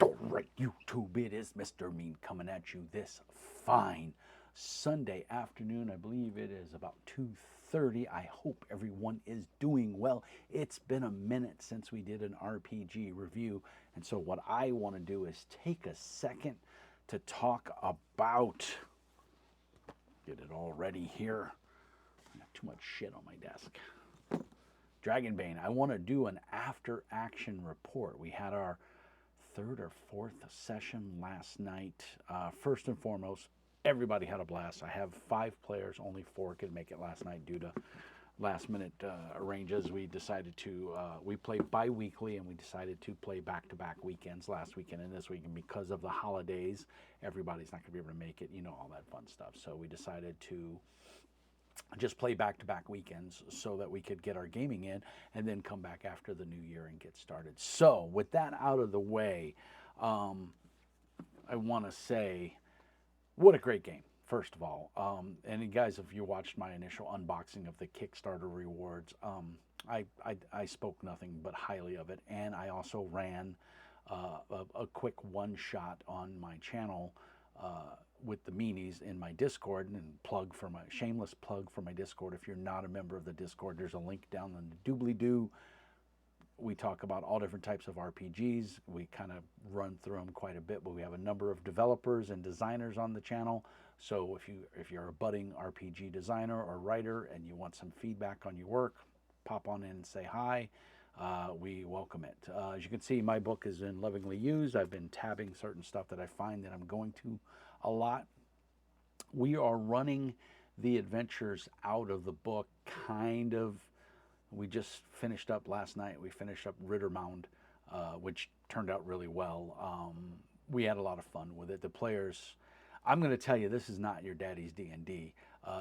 Alright, YouTube, it is Mr. Mean coming at you this fine Sunday afternoon. I believe it is about 2:30. I hope everyone is doing well. It's been a minute since we did an RPG review, and so what I want to do is take a second to talk about, get it all ready here. I got too much shit on my desk. Dragonbane. I want to do an after action report. We had our third or fourth session last night. First and foremost, everybody had a blast. I have 5 players, only 4 could make it last night due to last minute arranges. We decided to, we play bi weekly and we decided to play back to back weekends last weekend and this weekend because of the holidays. Everybody's not going to be able to make it, you know, all that fun stuff. So we decided to just play back-to-back weekends so that we could get our gaming in and then come back after the new year and get started. So with that out of the way, I want to say what a great game, first of all. And you guys, if you watched my initial unboxing of the Kickstarter rewards, I spoke nothing but highly of it. And I also ran a quick one-shot on my channel with the meanies in my Discord, and plug for my shameless plug for my Discord. If you're not a member of the Discord, there's a link down in the doobly-doo. We talk about all different types of RPGs. We kind of run through them quite a bit, but we have a number of developers and designers on the channel. So if you're a budding RPG designer or writer and you want some feedback on your work, pop on in and say hi. We welcome it. As you can see, my book is in lovingly used. I've been tabbing certain stuff that I find that I'm going to a lot. We are running the adventures out of the book, kind of. We just finished up last night. We finished up Rittermound, which turned out really well. We had a lot of fun with it. The players, I'm going to tell you, this is not your daddy's D&D.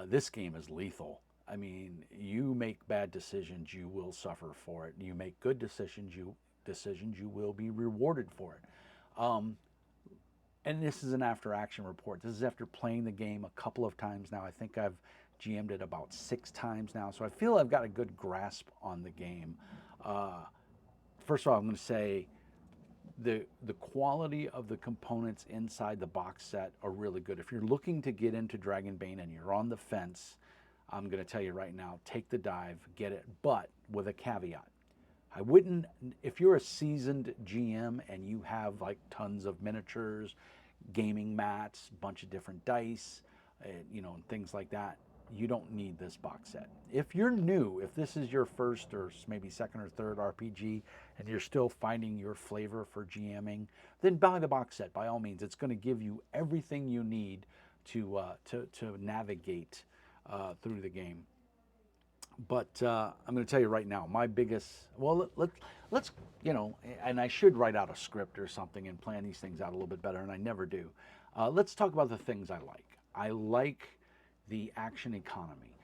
This game is lethal. I mean, you make bad decisions, you will suffer for it. You make good decisions, you will be rewarded for it. And this is an after action report. This is after playing the game a couple of times now. I think I've GM'd it about 6 times now, so I feel I've got a good grasp on the game. First of all, I'm going to say the quality of the components inside the box set are really good. If you're looking to get into Dragonbane and you're on the fence, I'm going to tell you right now, take the dive, get it, but with a caveat. I wouldn't, if you're a seasoned GM and you have like tons of miniatures, gaming mats, bunch of different dice, you know, and things like that, you don't need this box set. If you're new, if this is your first or maybe second or third RPG and you're still finding your flavor for GMing, then buy the box set by all means. It's going to give you everything you need to navigate through the game. But I'm going to tell you right now, my biggest, well, let's, you know, and I should write out a script or something and plan these things out a little bit better, and I never do. Let's talk about the things I like. I like the action economy.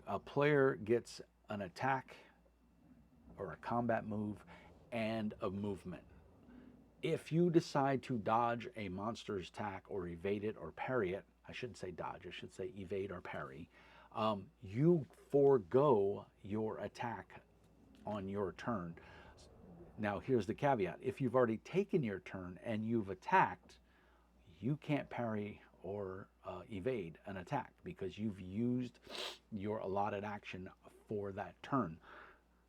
A player gets an attack or a combat move and a movement. If you decide to dodge a monster's attack or evade it or parry it, I shouldn't say dodge, I should say evade or parry, you forego your attack on your turn. Now, here's the caveat. If you've already taken your turn and you've attacked, you can't parry or evade an attack because you've used your allotted action for that turn.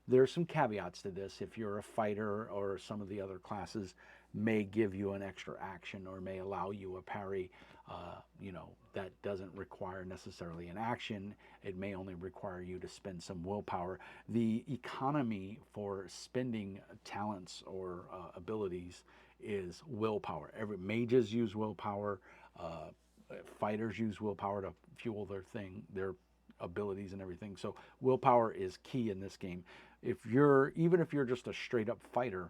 There are some caveats to this. If you're a fighter or some of the other classes may give you an extra action or may allow you a parry, you know, that doesn't require necessarily an action. It may only require you to spend some willpower. The economy for spending talents or abilities is willpower. Mages use willpower. Fighters use willpower to fuel their abilities and everything. So willpower is key in this game. Even if you're just a straight up fighter,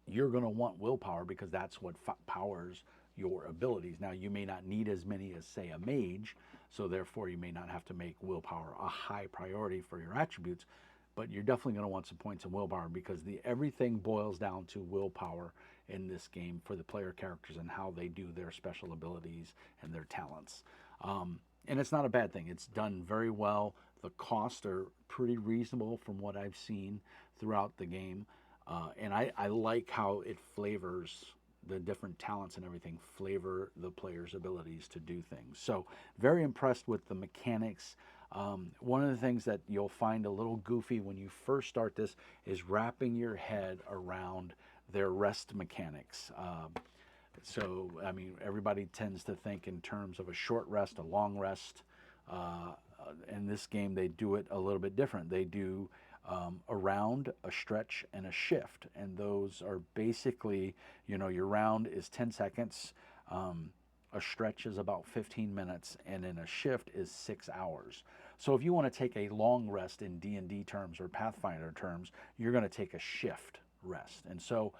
you're going to want willpower because that's what powers your abilities. Now, you may not need as many as, say, a mage, so therefore you may not have to make willpower a high priority for your attributes, but you're definitely going to want some points in willpower because everything boils down to willpower in this game for the player characters and how they do their special abilities and their talents. And it's not a bad thing. It's done very well. The costs are pretty reasonable from what I've seen throughout the game. And I like how it flavors the different talents and everything, flavor the player's abilities to do things. So, very impressed with the mechanics. One of the things that you'll find a little goofy when you first start this is wrapping your head around their rest mechanics. So, I mean, everybody tends to think in terms of a short rest, a long rest. Uh, in this game, they do it a little bit different. They do a round, a stretch, and a shift. And those are basically, your round is 10 seconds, a stretch is about 15 minutes, and then a shift is 6 hours. So if you want to take a long rest in D&D terms or Pathfinder terms, you're going to take a shift rest. And so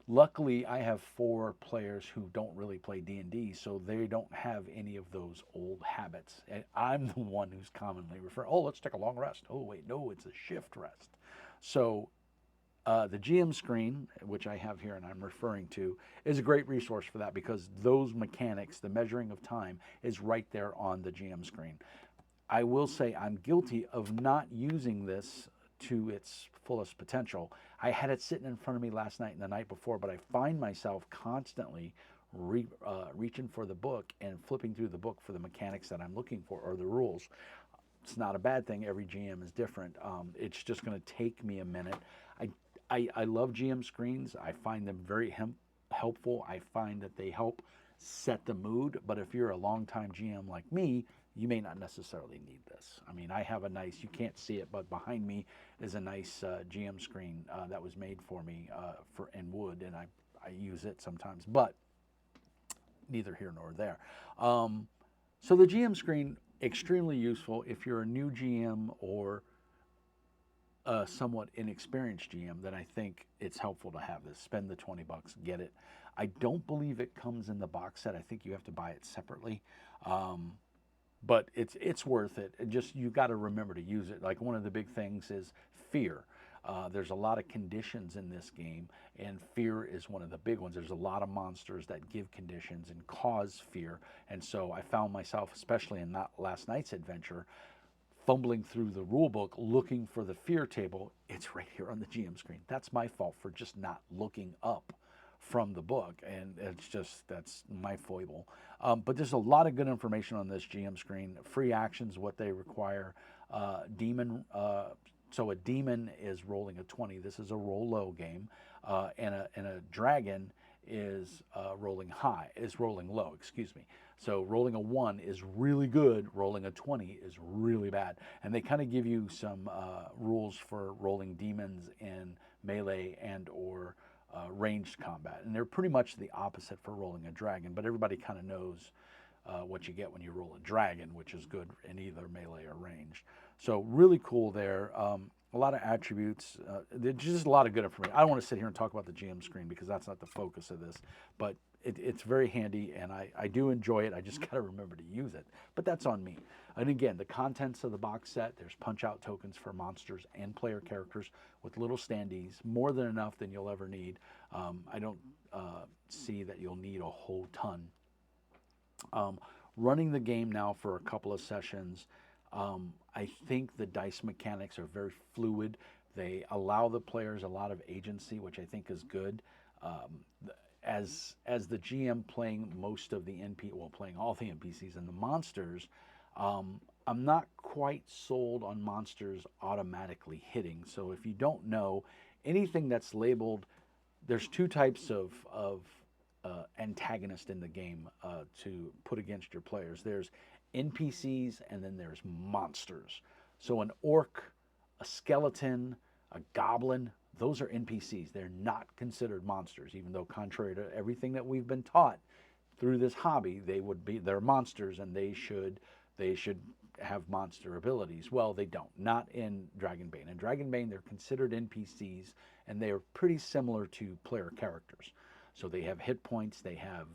luckily, I have 4 players who don't really play D&D, so they don't have any of those old habits. And I'm the one who's commonly referred, oh, let's take a long rest. Oh, wait, no, it's a shift rest. So the GM screen, which I have here and I'm referring to, is a great resource for that because those mechanics, the measuring of time, is right there on the GM screen. I will say I'm guilty of not using this to its fullest potential. I had it sitting in front of me last night and the night before, but I find myself constantly reaching for the book and flipping through the book for the mechanics that I'm looking for or the rules. It's not a bad thing. Every GM is different. It's just going to take me a minute. I love GM screens. I find them very helpful. I find that they help set the mood. But if you're a longtime GM like me, you may not necessarily need this. I mean, I have a nice, you can't see it, but behind me is a nice GM screen that was made for me in wood, and I use it sometimes, but neither here nor there. So the GM screen, extremely useful if you're a new GM or a somewhat inexperienced GM, then I think it's helpful to have this. Spend the $20, get it. I don't believe it comes in the box set. I think you have to buy it separately. But it's worth it. Just you got to remember to use it. Like one of the big things is fear. There's a lot of conditions in this game, and fear is one of the big ones. There's a lot of monsters that give conditions and cause fear, and so I found myself, especially in last night's adventure, fumbling through the rule book looking for the fear table. It's right here on the GM screen. That's my fault for just not looking up from the book, and it's just, that's my foible. But there's a lot of good information on this GM screen. Free actions, what they require. So a demon is rolling a 20. This is a roll low game, and a dragon is rolling low, excuse me. So rolling a 1 is really good, rolling a 20 is really bad. And they kind of give you some rules for rolling demons in melee and or ranged combat. And they're pretty much the opposite for rolling a dragon, but everybody kind of knows what you get when you roll a dragon, which is good in either melee or ranged. So really cool there. A lot of attributes. There's just a lot of good information. I don't want to sit here and talk about the GM screen because that's not the focus of this, but it's very handy and I do enjoy it. I just got to remember to use it, but that's on me. And again, the contents of the box set, there's punch out tokens for monsters and player characters with little standees, more than enough than you'll ever need. I don't see that you'll need a whole ton. Running the game now for a couple of sessions, I think the dice mechanics are very fluid. They allow the players a lot of agency, which I think is good. As the GM playing most of the playing all the NPCs and the monsters, I'm not quite sold on monsters automatically hitting. So if you don't know, anything that's labeled, there's 2 types of antagonist in the game to put against your players. There's NPCs and then there's monsters. So an orc, a skeleton, a goblin, those are NPCs. They're not considered monsters, even though contrary to everything that we've been taught through this hobby, they're monsters and they should have monster abilities. Well, they don't. Not in Dragonbane. In Dragonbane, they're considered NPCs and they are pretty similar to player characters. So they have hit points, they have,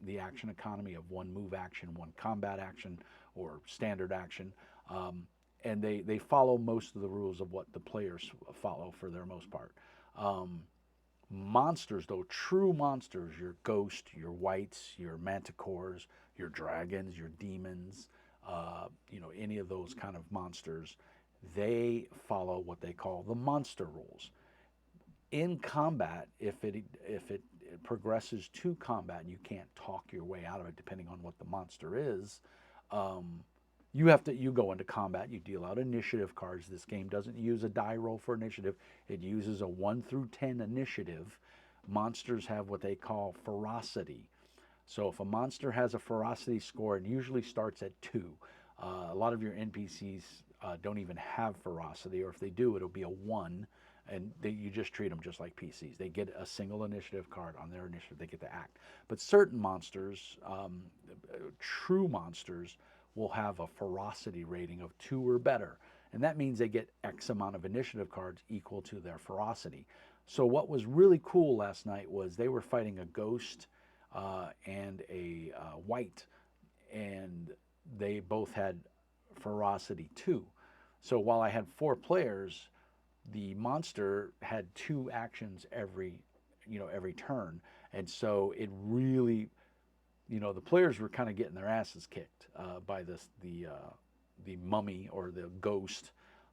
the action economy of 1 move action, 1 combat action, or standard action. And they follow most of the rules of what the players follow for their most part. Monsters, though, true monsters, your ghost, your wights, your manticores, your dragons, your demons, any of those kind of monsters, they follow what they call the monster rules. in combat, if it progresses to combat, you can't talk your way out of it depending on what the monster is. Um, you go into combat, you deal out initiative cards. This game doesn't use a die roll for initiative. It uses a 1 through 10 initiative. Monsters have what they call ferocity. So if a monster has a ferocity score, it usually starts at 2. A lot of your NPCs don't even have ferocity, or if they do, it'll be a 1, and you just treat them just like PCs. They get a single initiative card on their initiative, they get to act. But certain monsters, true monsters, will have a ferocity rating of 2 or better. And that means they get X amount of initiative cards equal to their ferocity. So what was really cool last night was they were fighting a ghost and a white, and they both had ferocity 2. So while I had 4 players, the monster had 2 actions every turn, and so it really, the players were kind of getting their asses kicked by the mummy or the ghost.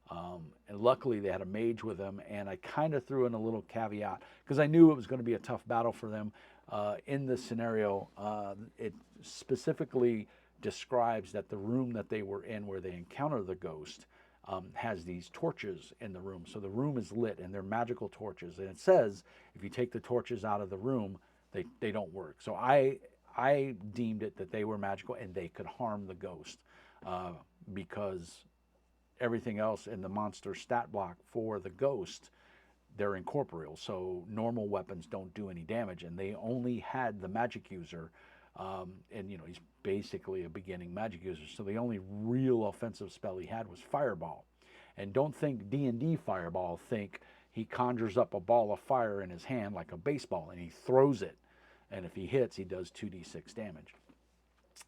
And luckily they had a mage with them, and I kind of threw in a little caveat because I knew it was going to be a tough battle for them. In this scenario, it specifically describes that the room that they were in where they encounter the ghost has these torches in the room. So the room is lit and they're magical torches. And it says if you take the torches out of the room, they don't work. So I deemed it that they were magical and they could harm the ghost because everything else in the monster stat block for the ghost, they're incorporeal. So normal weapons don't do any damage, and they only had the magic user, and he's basically a beginning magic user. So the only real offensive spell he had was Fireball. And don't think D&D Fireball, think he conjures up a ball of fire in his hand like a baseball and he throws it. And if he hits, he does 2d6 damage.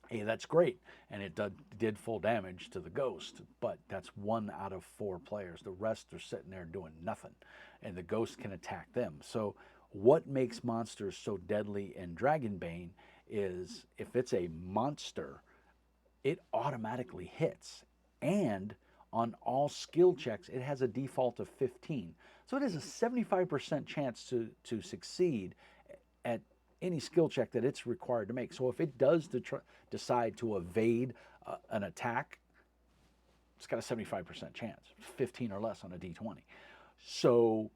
Hey, that's great, and it did full damage to the ghost, but that's 1 out of 4 players. The rest are sitting there doing nothing, and the ghost can attack them. So what makes monsters so deadly in Dragonbane is if it's a monster, it automatically hits, and on all skill checks, it has a default of 15. So it has a 75% chance to succeed at any skill check that it's required to make. So if it does decide to evade an attack, it's got a 75% chance, 15 or less on a d20. So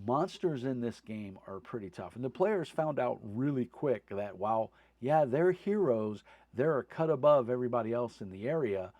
monsters in this game are pretty tough. And the players found out really quick that while, yeah, they're heroes, they're a cut above everybody else in the area,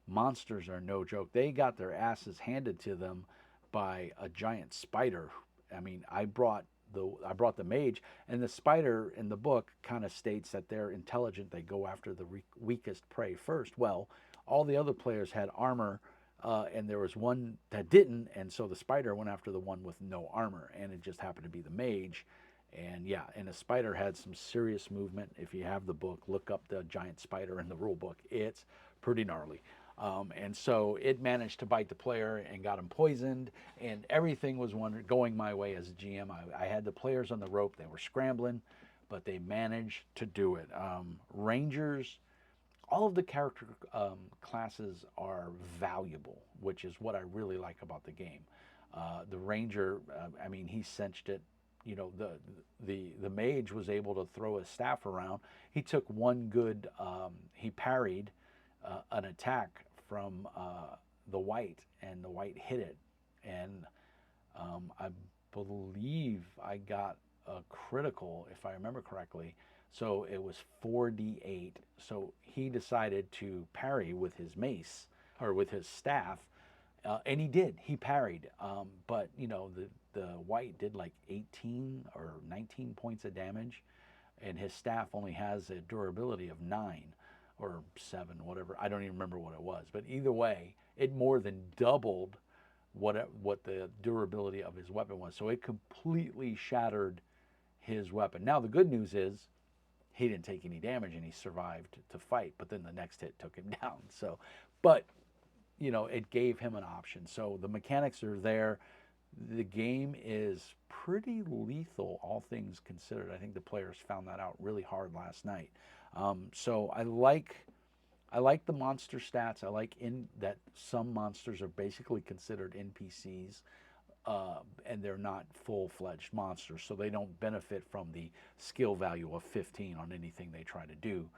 monsters are no joke. They got their asses handed to them by a giant spider. I mean, I brought the mage, and the spider in the book kind of states that they're intelligent. They go after the weakest prey first. Well, all the other players had armor, and there was one that didn't, and so the spider went after the one with no armor, and it just happened to be the mage. And yeah, and the spider had some serious movement. If you have the book, look up the giant spider in the rule book. It's pretty gnarly. And so it managed to bite the player and got him poisoned, and everything was going my way as a GM. I had the players on the rope. They were scrambling, but they managed to do it. Rangers, all of the character classes are valuable, which is what I really like about the game. The ranger, I mean, he cinched it. The mage was able to throw his staff around. He took one good, he parried an attack from the white, and the white hit it. And I believe I got a critical, if I remember correctly. So it was 4d8. So he decided to parry with his mace, or with his staff, and he did. He parried. But, the white did like 18 or 19 points of damage, and his staff only has a durability of 9 or 7, whatever. I don't even remember what it was. But either way, it more than doubled what the durability of his weapon was. So it completely shattered his weapon. Now, the good news is he didn't take any damage and he survived to fight, but then the next hit took him down. So, but, it gave him an option. So the mechanics are there. The game is pretty lethal, all things considered. I think the players found that out really hard last night. So I like the monster stats. I like in that some monsters are basically considered NPCs. and they're not full-fledged monsters, so they don't benefit from the skill value of 15 on anything they try to do.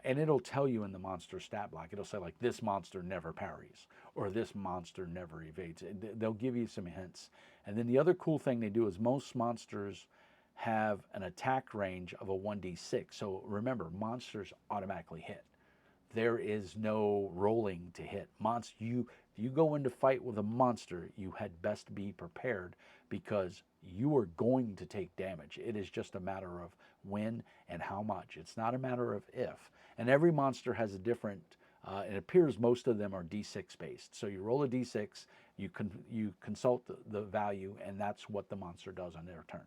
And it'll tell you in the monster stat block, it'll say like this monster never parries or this monster never evades. They'll give you some hints. And then the other cool thing they do is most monsters have an attack range of a 1d6. So remember, monsters automatically hit. There is no rolling to hit. If you go into fight with a monster, you had best be prepared because you are going to take damage. It is just a matter of when and how much. It's not a matter of if. And every monster has a different, it appears most of them are d6 based. So you roll a d6, you consult the value, and that's what the monster does on their turn.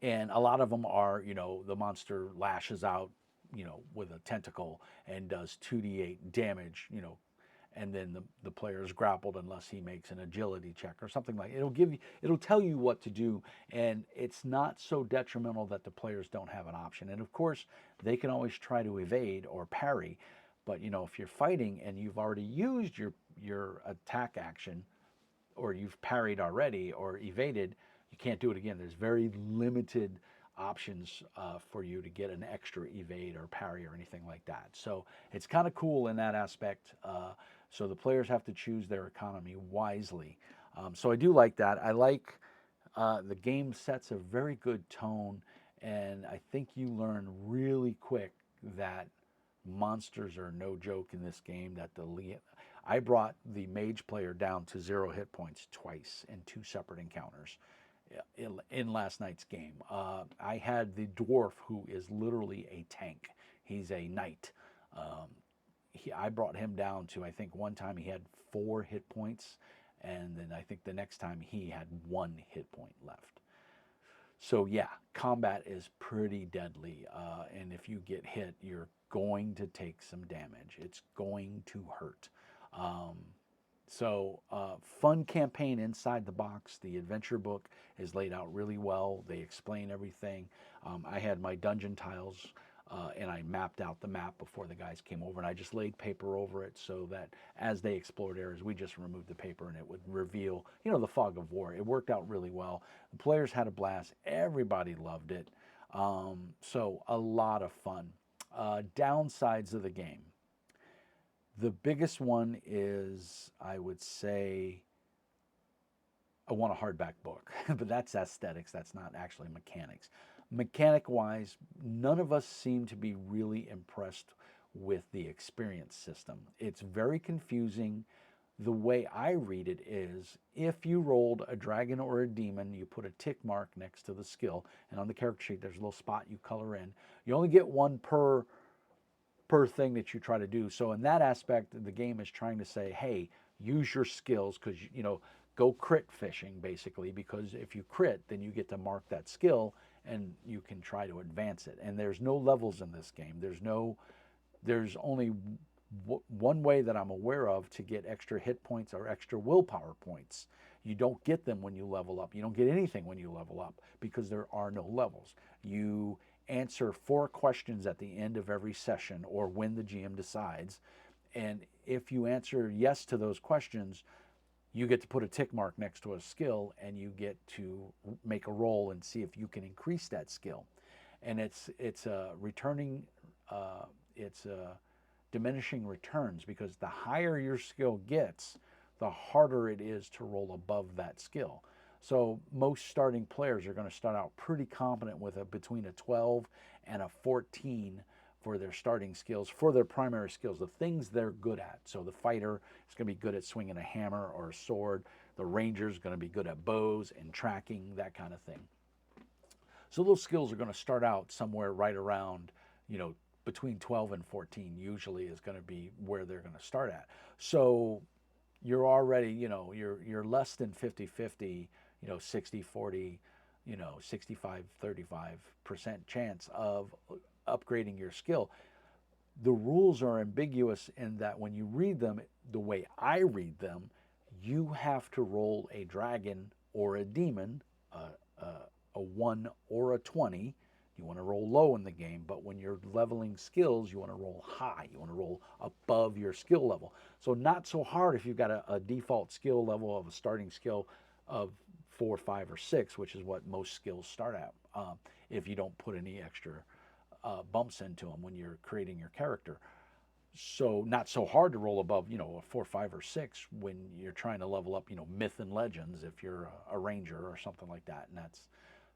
And a lot of them are, the monster lashes out, with a tentacle and does 2d8 damage, and then the player is grappled unless he makes an agility check or something like it. It'll tell you what to do, and it's not so detrimental that the players don't have an option. And of course, they can always try to evade or parry, but if you're fighting and you've already used your attack action, or you've parried already or evaded, you can't do it again. There's very limited options for you to get an extra evade or parry or anything like that. So it's kind of cool in that aspect. So the players have to choose their economy wisely. So I do like that. I like the game sets a very good tone, and I think you learn really quick that monsters are no joke in this game. I brought the mage player down to 0 hit points twice in 2 separate encounters in last night's game. I had the dwarf, who is literally a tank. He's a knight. I brought him down to, I think one time he had 4 hit points, and then I think the next time he had 1 hit point left. So yeah, combat is pretty deadly, and if you get hit, you're going to take some damage. It's going to hurt. Fun campaign inside the box. The adventure book is laid out really well. They explain everything. I had my dungeon tiles, and I mapped out the map before the guys came over, and I just laid paper over it so that as they explored areas, we just removed the paper and it would reveal, the fog of war. It worked out really well. The players had a blast. Everybody loved it. So a lot of fun. Downsides of the game. The biggest one is, I would say, I want a hardback book, but that's aesthetics. That's not actually mechanics. Mechanic-wise, none of us seem to be really impressed with the experience system. It's very confusing. The way I read it is, if you rolled a dragon or a demon, you put a tick mark next to the skill, and on the character sheet there's a little spot you color in. You only get one per thing that you try to do. So in that aspect, the game is trying to say, hey, use your skills, because go crit fishing basically, because if you crit, then you get to mark that skill and you can try to advance it. And there's no levels in this game. There's only one way that I'm aware of to get extra hit points or extra willpower points. You don't get them when you level up. You don't get anything when you level up because there are no levels. You answer 4 questions at the end of every session or when the GM decides. And if you answer yes to those questions, you get to put a tick mark next to a skill, and you get to make a roll and see if you can increase that skill. And it's diminishing returns, because the higher your skill gets, the harder it is to roll above that skill. So most starting players are going to start out pretty competent with between a 12 and a 14 for their starting skills, for their primary skills, the things they're good at. So the fighter is going to be good at swinging a hammer or a sword. The ranger is going to be good at bows and tracking, that kind of thing. So those skills are going to start out somewhere right around, between 12 and 14 usually is going to be where they're going to start at. So you're already, you're less than 50-50, 60-40, 65-35% chance of upgrading your skill. The rules are ambiguous in that when you read them, the way I read them, you have to roll a dragon or a demon, a 1 or a 20. You want to roll low in the game, but when you're leveling skills, you want to roll high. You want to roll above your skill level. So not so hard if you've got a default skill level of a starting skill of 4, 5, or 6, which is what most skills start at, if you don't put any extra bumps into them when you're creating your character. So not so hard to roll above, a 4, 5, or 6 when you're trying to level up, myth and legends if you're a ranger or something like that. And that's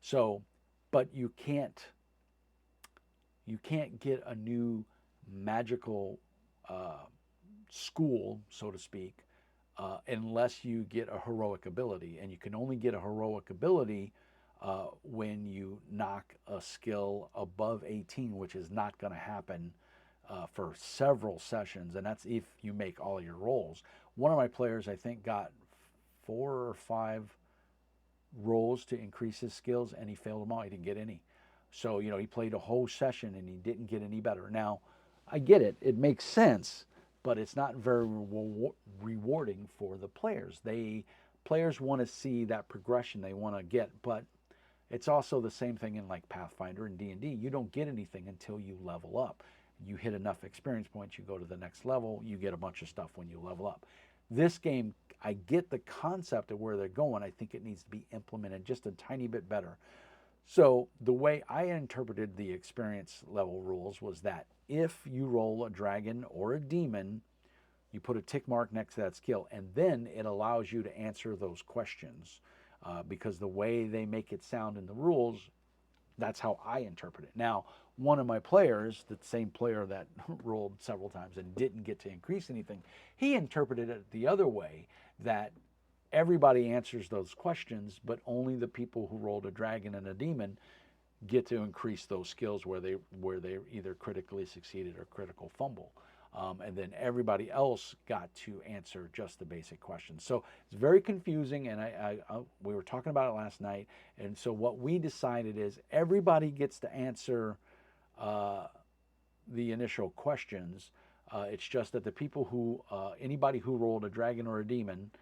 so, but you can't get a new magical school, so to speak, unless you get a heroic ability. And you can only get a heroic ability when you knock a skill above 18, which is not going to happen for several sessions. And that's if you make all your rolls. One of my players, I think, got 4 or 5 rolls to increase his skills, and he failed them all. He didn't get any. So, he played a whole session and he didn't get any better. Now, I get it. It makes sense, but it's not very rewarding for the players. Players want to see that progression they want to get, but it's also the same thing in like Pathfinder and D&D. You don't get anything until you level up. You hit enough experience points, you go to the next level, you get a bunch of stuff when you level up. This game, I get the concept of where they're going. I think it needs to be implemented just a tiny bit better. So the way I interpreted the experience level rules was that if you roll a dragon or a demon, you put a tick mark next to that skill, and then it allows you to answer those questions. Because the way they make it sound in the rules, that's how I interpret it. Now, one of my players, the same player that rolled several times and didn't get to increase anything, he interpreted it the other way, that everybody answers those questions, but only the people who rolled a dragon and a demon get to increase those skills where they either critically succeeded or critical fumble. And then everybody else got to answer just the basic questions. So it's very confusing, and we were talking about it last night. And so what we decided is everybody gets to answer the initial questions. It's just that the people anybody who rolled a dragon or a demon,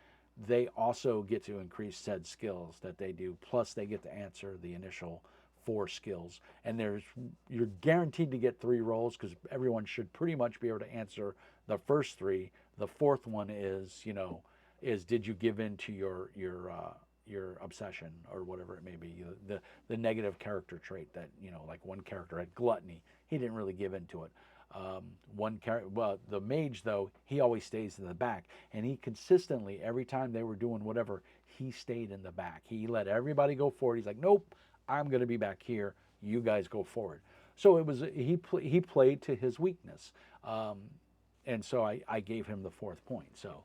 they also get to increase said skills that they do. Plus, they get to answer the initial 4 skills. And you're guaranteed to get 3 rolls, because everyone should pretty much be able to answer the first 3. The 4th one is, did you give in to your obsession or whatever it may be, the negative character trait that, like one character had gluttony. He didn't really give into it. The mage, though, he always stays in the back, and he consistently, every time they were doing whatever, he stayed in the back. He let everybody go forward. He's like, nope, I'm going to be back here. You guys go forward. So it was he played to his weakness, and so I gave him the 4th point. So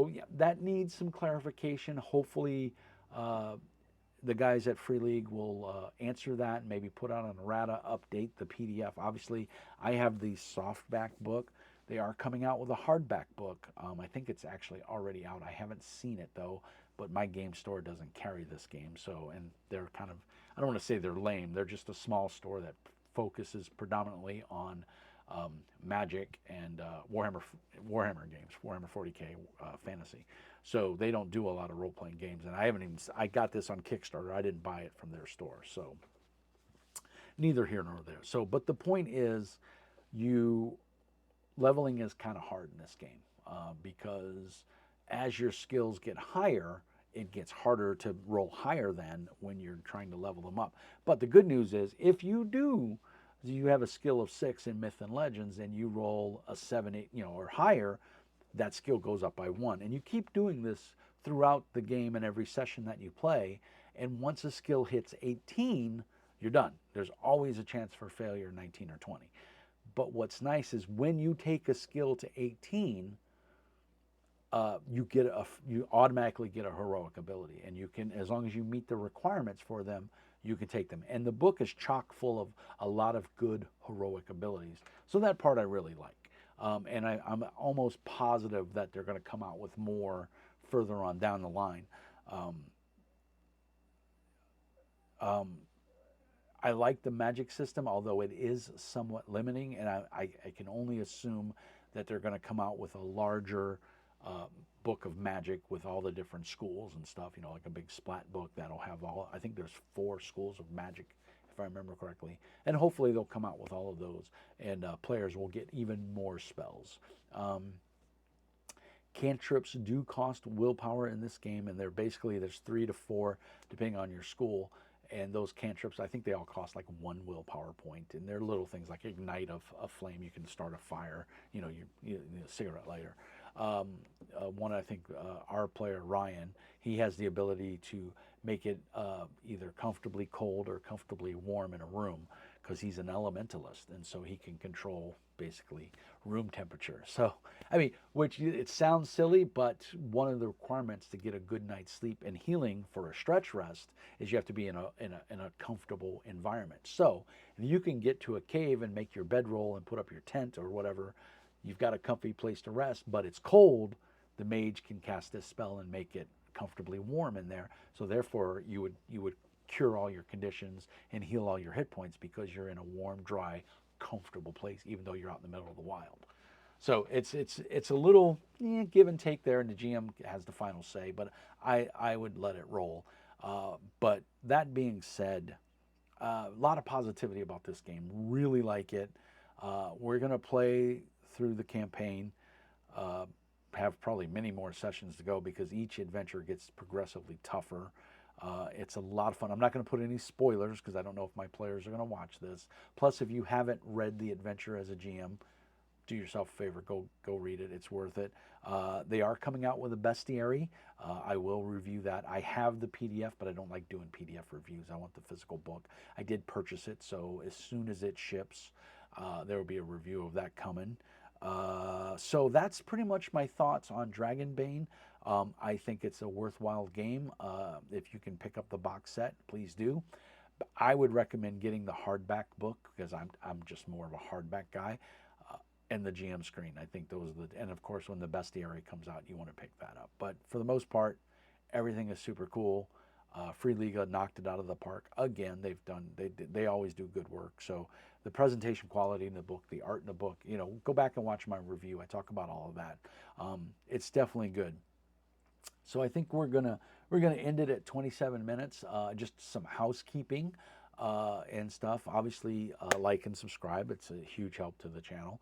yeah, that needs some clarification. Hopefully, the guys at Free League will answer that and maybe put out an errata, update the PDF. Obviously, I have the softback book. They are coming out with a hardback book. I think it's actually already out. I haven't seen it, though, but my game store doesn't carry this game. So, and they're kind of, I don't want to say they're lame. They're just a small store that focuses predominantly on Magic and Warhammer games, Warhammer 40K fantasy. So they don't do a lot of role-playing games, and I got this on Kickstarter. I didn't buy it from their store, so neither here nor there. So, but the point is, leveling is kind of hard in this game because as your skills get higher, it gets harder to roll higher than when you're trying to level them up. But the good news is, if you have a skill of 6 in Myth and Legends and you roll a 7, 8, or higher, that skill goes up by 1. And you keep doing this throughout the game and every session that you play. And once a skill hits 18, you're done. There's always a chance for failure, 19 or 20. But what's nice is when you take a skill to 18, you automatically get a heroic ability, and you can, as long as you meet the requirements for them, you can take them. And the book is chock full of a lot of good heroic abilities. So that part I really like. And I'm almost positive that they're going to come out with more further on down the line. I like the magic system, although it is somewhat limiting, and I can only assume that they're going to come out with a larger book of magic with all the different schools and stuff, like a big splat book that'll have I think there's 4 schools of magic, if I remember correctly. And hopefully they'll come out with all of those, and players will get even more spells. Cantrips do cost willpower in this game, and they're basically, there's 3 to 4 depending on your school. And those cantrips, I think they all cost like 1 willpower point, and they're little things like ignite a flame. You can start a fire, you cigarette lighter. One, I think our player Ryan, he has the ability to make it either comfortably cold or comfortably warm in a room, because he's an elementalist, and so he can control basically room temperature. So, I mean, which it sounds silly, but one of the requirements to get a good night's sleep and healing for a stretch rest is you have to be in a comfortable environment. So, if you can get to a cave and make your bedroll and put up your tent or whatever, you've got a comfy place to rest, but it's cold, the mage can cast this spell and make it comfortably warm in there. So therefore, you would cure all your conditions and heal all your hit points because you're in a warm, dry, comfortable place, even though you're out in the middle of the wild. So it's a little give and take there, and the GM has the final say, but I would let it roll. But that being said, a lot of positivity about this game. Really like it. We're going to play through the campaign, have probably many more sessions to go because each adventure gets progressively tougher. It's a lot of fun. I'm not going to put any spoilers because I don't know if my players are going to watch this. Plus, if you haven't read the adventure as a GM, do yourself a favor, go read it. It's worth it. They are coming out with a bestiary. I will review that. I have the PDF, but I don't like doing PDF reviews. I want the physical book. I did purchase it, so as soon as it ships, there will be a review of that coming. So that's pretty much my thoughts on Dragonbane. I think it's a worthwhile game. If you can pick up the box set, please do. I would recommend getting the hardback book because I'm just more of a hardback guy. And the GM screen. I think those are the, and of course when the bestiary comes out, you want to pick that up. But for the most part, everything is super cool. Free Liga knocked it out of the park again. They always do good work. So the presentation quality in the book, the art in the book, go back and watch my review. I talk about all of that. It's definitely good. So I think we're gonna end it at 27 minutes. Just some housekeeping and stuff. Obviously, like and subscribe. It's a huge help to the channel.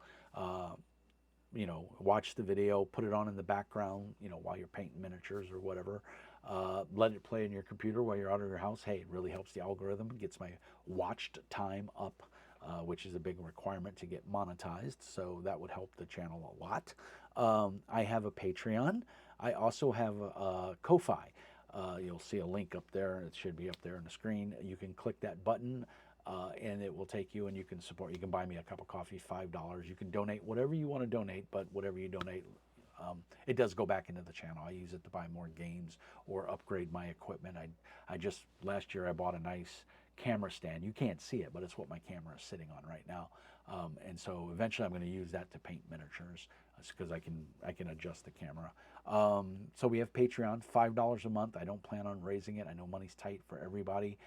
Watch the video, put it on in the background, while you're painting miniatures or whatever. Let it play in your computer while you're out of your house. Hey, it really helps the algorithm. It gets my watched time up, which is a big requirement to get monetized. So that would help the channel a lot. I have a Patreon. I also have a Ko-Fi. You'll see a link up there. It should be up there on the screen. You can click that button. And it will take you, and you can support. You can buy me a cup of coffee, $5. You can donate whatever you want to donate, but whatever you donate, it does go back into the channel. I use it to buy more games or upgrade my equipment. I just, last year I bought a nice camera stand. You can't see it, but it's what my camera is sitting on right now. And so eventually I'm going to use that to paint miniatures because I can adjust the camera. So we have Patreon, $5 a month. I don't plan on raising it. I know money's tight for everybody.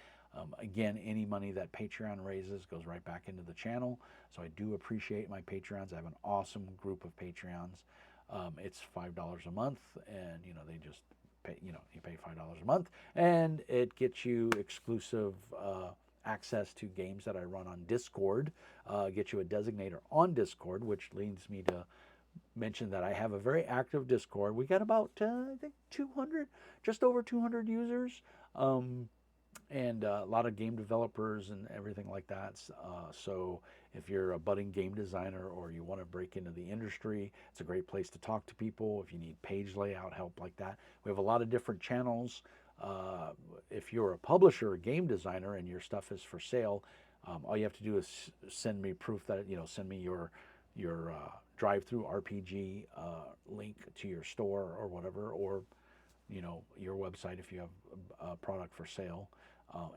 Again, any money that Patreon raises goes right back into the channel. So I do appreciate my Patreons. I have an awesome group of Patreons. It's $5 a month, and they just pay. You pay $5 a month, and it gets you exclusive access to games that I run on Discord. Gets you a designator on Discord, which leads me to mention that I have a very active Discord. We got about I think 200, just over 200 users. And a lot of game developers and everything like that. So if you're a budding game designer or you want to break into the industry, it's a great place to talk to people. If you need page layout help like that, we have a lot of different channels. If you're a publisher or game designer and your stuff is for sale, all you have to do is send me proof that, send me your drive-through RPG link to your store or whatever, or your website if you have a product for sale.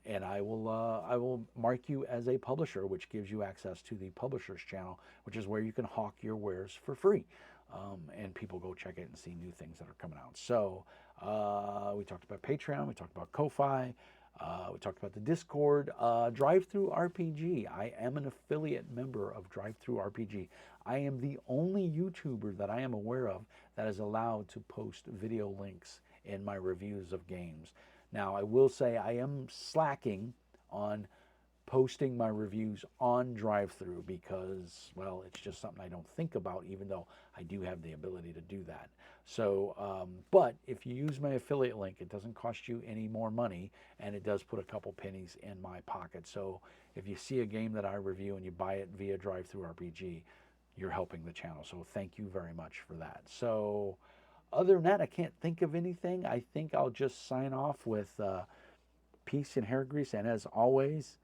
And I will mark you as a publisher, which gives you access to the publisher's channel, which is where you can hawk your wares for free. And people go check it and see new things that are coming out. So we talked about Patreon, we talked about Ko-Fi, we talked about the Discord. Drive-Through RPG. I am an affiliate member of Drive-Through RPG. I am the only YouTuber that I am aware of that is allowed to post video links in my reviews of games. Now, I will say I am slacking on posting my reviews on drive-through because, well, it's just something I don't think about, even though I do have the ability to do that. So, but if you use my affiliate link, it doesn't cost you any more money, and it does put a couple pennies in my pocket. So if you see a game that I review and you buy it via drive-through RPG, you're helping the channel. So thank you very much for that. So other than that, I can't think of anything. I think I'll just sign off with peace and hair grease. And as always,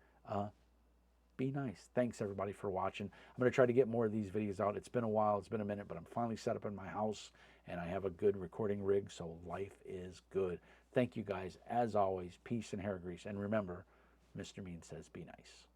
be nice. Thanks everybody for watching. I'm going to try to get more of these videos out. It's been a while. It's been a minute, but I'm finally set up in my house and I have a good recording rig, so life is good. Thank you guys. As always, peace and hair grease. And remember, Mr. Mean says be nice.